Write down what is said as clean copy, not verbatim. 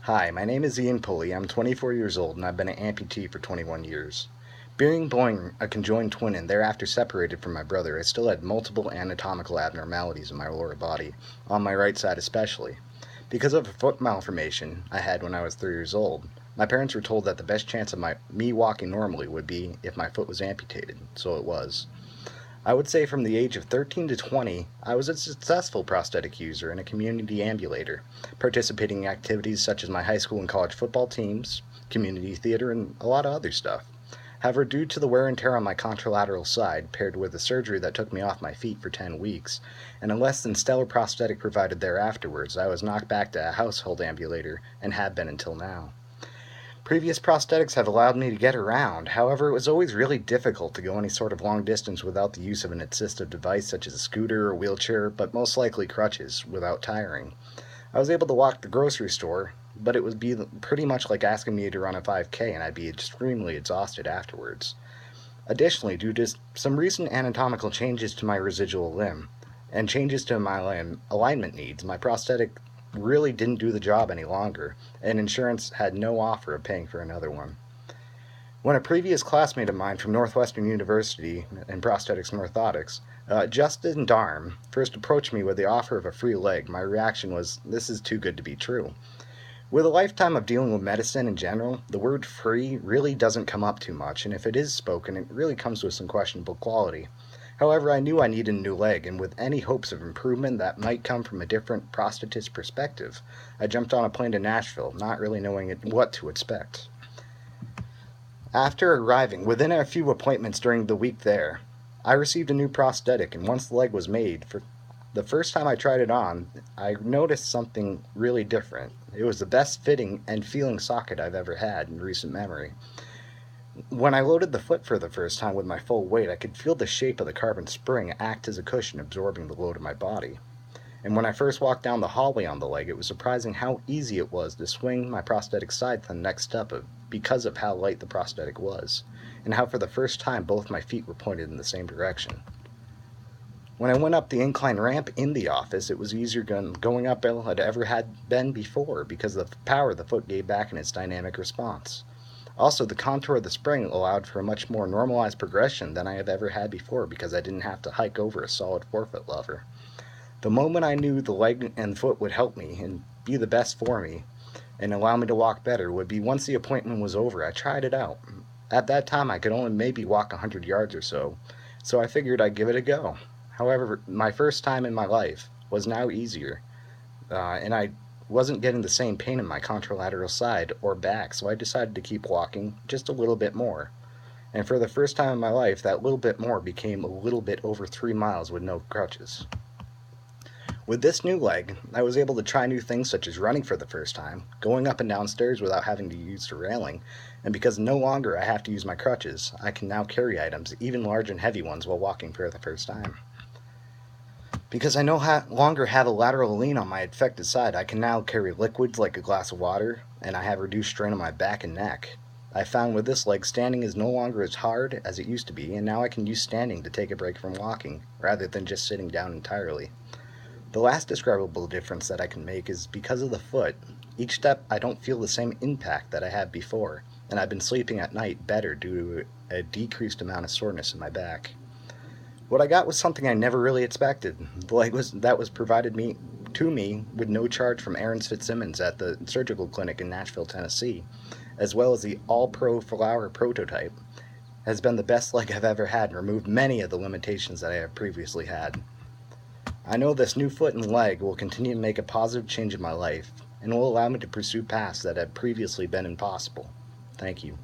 Hi, my name is Ian Pulley. I'm 24 years old and I've been an amputee for 21 years. Being born a conjoined twin and thereafter separated from my brother, I still had multiple anatomical abnormalities in my lower body, on my right side especially. Because of a foot malformation I had when I was 3 years old, my parents were told that the best chance of me walking normally would be if my foot was amputated, so it was. I would say from the age of 13 to 20, I was a successful prosthetic user and a community ambulator, participating in activities such as my high school and college football teams, community theater, and a lot of other stuff. However, due to the wear and tear on my contralateral side, paired with a surgery that took me off my feet for 10 weeks, and a less than stellar prosthetic provided thereafterwards, I was knocked back to a household ambulator and have been until now. Previous prosthetics have allowed me to get around, however it was always really difficult to go any sort of long distance without the use of an assistive device such as a scooter or wheelchair, but most likely crutches, without tiring. I was able to walk the grocery store, but it would be pretty much like asking me to run a 5K and I'd be extremely exhausted afterwards. Additionally, due to some recent anatomical changes to my residual limb and changes to my alignment needs, my prosthetic really didn't do the job any longer, and insurance had no offer of paying for another one. When a previous classmate of mine from Northwestern University in prosthetics and orthotics, Justin Darm, first approached me with the offer of a free leg, my reaction was, "This is too good to be true." With a lifetime of dealing with medicine in general, the word free really doesn't come up too much, and if it is spoken, it really comes with some questionable quality. However, I knew I needed a new leg, and with any hopes of improvement that might come from a different prosthetist perspective, I jumped on a plane to Nashville, not really knowing what to expect. After arriving, within a few appointments during the week there, I received a new prosthetic, and once the leg was made, for the first time I tried it on, I noticed something really different. It was the best fitting and feeling socket I've ever had in recent memory. When I loaded the foot for the first time with my full weight, I could feel the shape of the carbon spring act as a cushion absorbing the load of my body. And when I first walked down the hallway on the leg, it was surprising how easy it was to swing my prosthetic side to the next step because of how light the prosthetic was, and how for the first time both my feet were pointed in the same direction. When I went up the incline ramp in the office, it was easier going up than it ever had been before because of the power the foot gave back in its dynamic response. Also, the contour of the spring allowed for a much more normalized progression than I have ever had before because I didn't have to hike over a solid forefoot lever. The moment I knew the leg and foot would help me and be the best for me and allow me to walk better would be once the appointment was over. I tried it out. At that time, I could only maybe walk 100 yards or so I figured I'd give it a go. However, my first time in my life was now easier, and I wasn't getting the same pain in my contralateral side or back, so I decided to keep walking just a little bit more. And for the first time in my life, that little bit more became a little bit over 3 miles with no crutches. With this new leg, I was able to try new things such as running for the first time, going up and down stairs without having to use the railing, and because no longer I have to use my crutches, I can now carry items, even large and heavy ones, while walking for the first time. Because I no longer have a lateral lean on my affected side, I can now carry liquids like a glass of water, and I have reduced strain on my back and neck. I found with this leg, standing is no longer as hard as it used to be, and now I can use standing to take a break from walking, rather than just sitting down entirely. The last describable difference that I can make is because of the foot. Each step I don't feel the same impact that I had before, and I've been sleeping at night better due to a decreased amount of soreness in my back. What I got was something I never really expected. The leg that was provided to me with no charge from Aaron Fitzsimmons at the surgical clinic in Nashville, Tennessee, as well as the AllPro Fillauer prototype, has been the best leg I've ever had and removed many of the limitations that I have previously had. I know this new foot and leg will continue to make a positive change in my life and will allow me to pursue paths that had previously been impossible. Thank you.